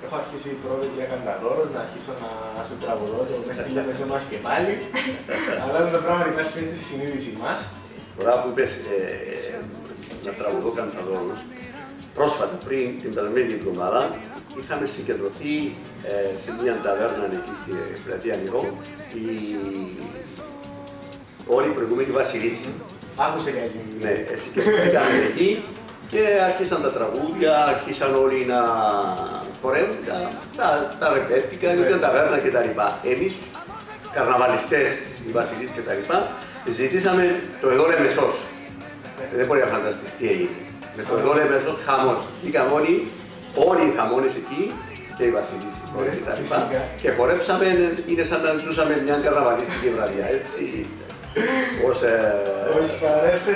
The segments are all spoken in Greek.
Έχω αρχίσει πρόβες για Κανταγόρος, να αρχίσω να σου τραγουδώ και με στείλουμε σε εμάς και πάλι. Αλλά το πράγμα υπάρχει στη συνείδηση μας. Τώρα που είπες να τραγουδώ Κανταγόρος, πρόσφατα πριν την περασμένη εβδομάδα είχαμε συγκεντρωθεί σε μια ταβέρνα εκεί στη πλατεία Νηρό όλοι οι προηγούμενοι βασιλείς. Άκουσε κάτι. Ναι, συγκεντρωθήκαμε εκεί και άρχισαν τα τραγούδια, άρχισαν όλοι να χορεύουν τα ρεμπέτικα, την ταβέρνα κτλ. Εμείς, καρναβαλιστές, οι βασιλείς κτλ. Ζητήσαμε το εδώ Λεμεσός. Δεν μπορεί να φανταστείς τι έγινε. Με το εδώ Λεμεσός χαμός. Βγήκαν όλοι οι χαμώνες εκεί και οι βασιλείς κτλ. Και χορέψαμε, είναι σαν να ζούσαμε μια καρναβαλιστική βραδιά. Έτσι, ως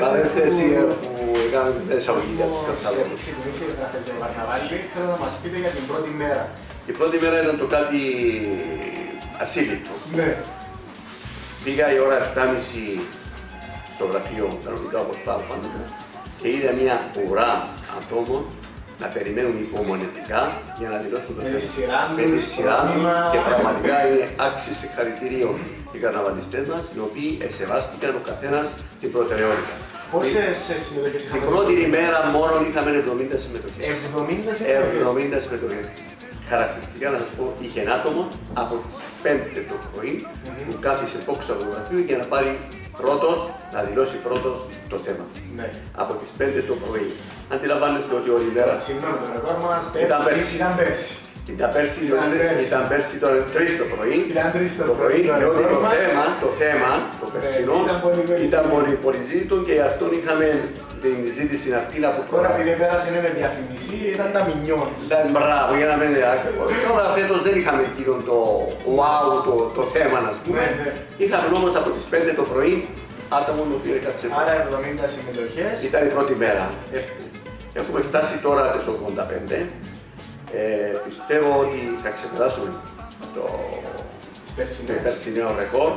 παρένθεση που έκαναμε την εισαγωγή για τους Κασταλώνους. Ξεκινήσει η γραφές για το καρναβάλι, θέλω να μας πείτε για την πρώτη μέρα. Η πρώτη μέρα ήταν το κάτι ασύλληπτο. Ναι. Πήγα η ώρα 7.30 στο γραφείο, κανονικά όπως πάω πάντοτε, και είδα μια ουρά ατόμων να περιμένουν υπομονετικά για να δηλώσουν το θέμα. Με τη σειρά τους και πραγματικά είναι άξιοι συγχαρητηρίων οι καρναβαλιστές μας, οι οποίοι εσεβάστηκαν ο καθένας την προτεραιότητα. Πόσες συμμετοχές είχαμε? Την πρώτη ημέρα μόνο είχαμε 70 συμμετοχές. 70 συμμετοχές. Χαρακτηριστικά να σας πω, είχε ένα άτομο από τις 5 το πρωί που κάθισε πόξω από το γραφείο για να πάρει πρώτος, να δηλώσει πρώτος το θέμα. Ναι. Από τις 5 το πρωί. Αντιλαμβάνεστε ότι όλη η μέρα. Συγγνώμη, το ρεκόρ μας Ήταν πέρσι. Ήταν πέρσι το 3 το πρωί. Ήταν 3 το πρωί, διότι το θέμα, το περσινό, ήταν πολύ ζήτητο και γι' αυτό είχαμε την ζήτηση αυτή από τώρα. Επειδή πέρασε είναι διαφημισή, ήταν τα μινιόνς. Μπράβο, για να μην είναι άκρη. Τώρα φέτος δεν είχαμε εκείνο το wow, το θέμα, να πούμε. Είχαμε όμως από τις 5 το πρωί άτομο το οποίο έκατσε. Άρα 70 συμμετοχές. Ήταν η πρώτη μέρα. Έχουμε φτάσει τώρα τις 85. Πιστεύω ότι θα ξεπεράσουμε το περσινό ρεκόρ,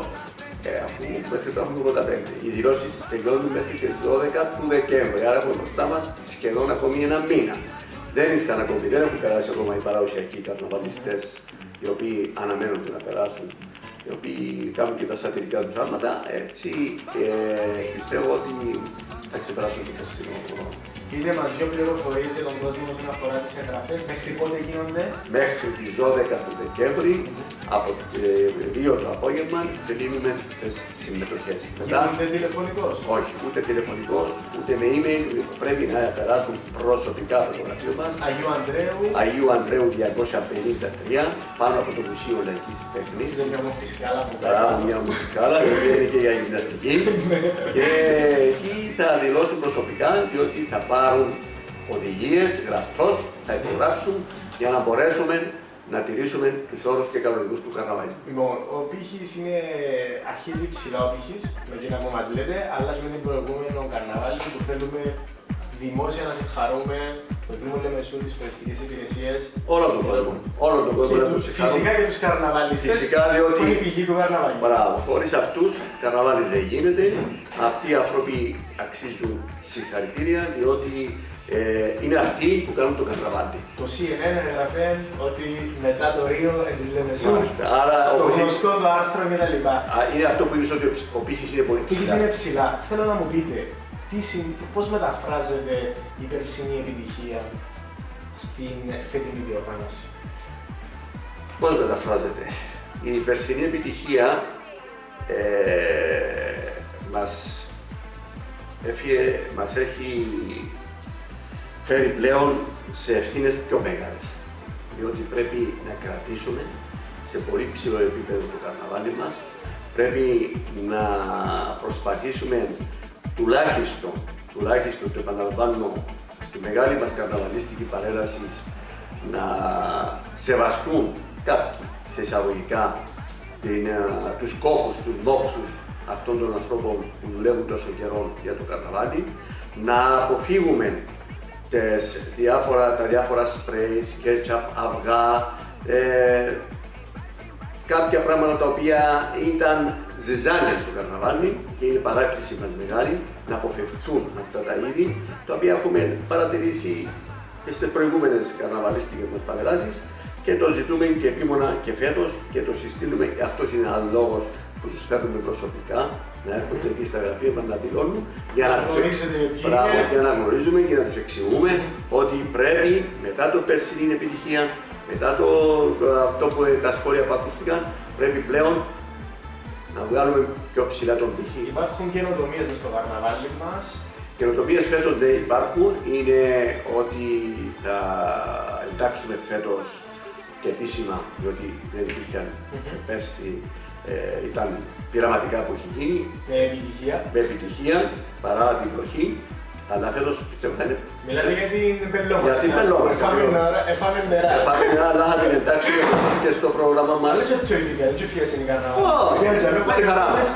αφού μέχρι το έχουμε 85. Οι δηλώσεις τελειώνουν μέχρι τις 12 του Δεκέμβρη, άρα έχουμε μπροστά μας σχεδόν ακόμη ένα μήνα. Δεν ήρθαν ακόμη, δεν έχουν περάσει ακόμα οι παραδοσιακοί καρναβαλιστές, οι οποίοι αναμένονται να περάσουν, οι οποίοι κάνουν και τα σατυρικά τους άλματα, έτσι πιστεύω ότι θα ξεπεράσουμε το περσινό. Πείτε μας δύο πληροφορίες για τον κόσμο όσον αφορά τις εγγραφές. Μέχρι πότε γίνονται? Μέχρι τις 12 του Δεκέμβρη, από 2 το απόγευμα, τελείνουμε τις συμμετοχές. Γίνονται τηλεφωνικός? Όχι, ούτε τηλεφωνικός, ούτε με email. Πρέπει να περάσουν προσωπικά από το γραφείο μας. Αγίου Ανδρέου 253, πάνω από το Μουσείο Λαϊκής Τέχνης. Είναι μια μορφή σκάλα που κάνει. Μια μορφή σκάλα, η οποία είναι και για γυμναστική. Και εκεί θα δηλώσουν προσωπικά, διότι θα πάρουν οδηγίες γραπτός, θα υπογράψουν για να μπορέσουμε να τηρήσουμε τους όρους και κανονισμούς του καρναβάλι. Λοιπόν, ο πύχης αρχίζει ψηλά ο πύχης, με την που μας λέτε, αλλά και με την προηγούμενο καρναβάλι που θέλουμε δημόσια να συγχαρούμε το Δήμο Λεμεσού, τις Περιστικές Υπηρεσίες. Όλο τον κόσμο. Όλο τον κόσμο να τους συγχαρούμε. Φυσικά και τους καρναβαλιστές που είναι η πηγή του καρναβάλι. Μπράβο. Χωρίς αυτούς καρναβάλι δεν γίνεται. Αυτοί οι άνθρωποι αξίζουν συγχαρητήρια, διότι είναι αυτοί που κάνουν το καρναβάλι. Το CNN έγραφε ότι μετά το Ρίο της Λεμεσούς, το γνωστό το άρθρο κτλ. Είναι αυτό που είπες ότι ο πύχης είναι πολύ ψηλά. Ο πύχης είναι ψηλά. Θέλω να μου πείτε, πώς μεταφράζεται η περσινή επιτυχία στην φετινή διοργάνωση? Πώς μεταφράζεται? Η περσινή επιτυχία μας έχει φέρει πλέον σε ευθύνες πιο μεγάλες. Διότι πρέπει να κρατήσουμε σε πολύ ψηλό επίπεδο το καρναβάλι μας. Πρέπει να προσπαθήσουμε τουλάχιστον το επαναλαμβάνω, στη μεγάλη μας καρναβαλίστικη παρέλαση να σεβαστούν κάποιοι σε εισαγωγικά τους κόχους, τους μόχθους αυτών των ανθρώπων που δουλεύουν τόσο καιρό για το καρναβάλι, να αποφύγουμε τα διάφορα σπρέις, κέτσαπ, αυγά, κάποια πράγματα τα οποία ήταν ζυζάνια στο καρναβάλι και η παράκληση μας μεγάλη να αποφευχθούν αυτά τα είδη, τα οποία έχουμε παρατηρήσει και στις προηγούμενες καρναβαλίστικες μας παρελάσεις και το ζητούμε και επίμονα και φέτος και το συστήνουμε. Αυτός είναι ένας λόγος που τους φέρνουμε προσωπικά να έρχονται εκεί στα γραφεία μας να δηλώνουν για να γνωρίζουμε και να τους εξηγούμε ότι πρέπει μετά το περσινή επιτυχία, μετά τα σχόλια που ακούστηκαν, πρέπει πλέον να βγάλουμε πιο ψηλά τον πύχη. Υπάρχουν καινοτομίες μες στο καρναβάλι μας. Καινοτομίες φέτος δεν υπάρχουν, είναι ότι θα εντάξουμε φέτος και επίσημα, διότι δεν υπήρχαν πέρσι, ήταν πειραματικά που έχει γίνει. Με επιτυχία, παρά την βροχή, αλλά φέτος πιστεύω θα είναι... Μιλάτε για την πελόμασκα. Για την πελόμασκα. Εφάμε νερά. Εφάμε νερά, αλλά θα την εντάξουμε και στο πρόγραμμα μας. Δεν είναι πιο ειδικά, δεν είναι πιο φιασύνη καρναβάλι. Με τη χαρά μας.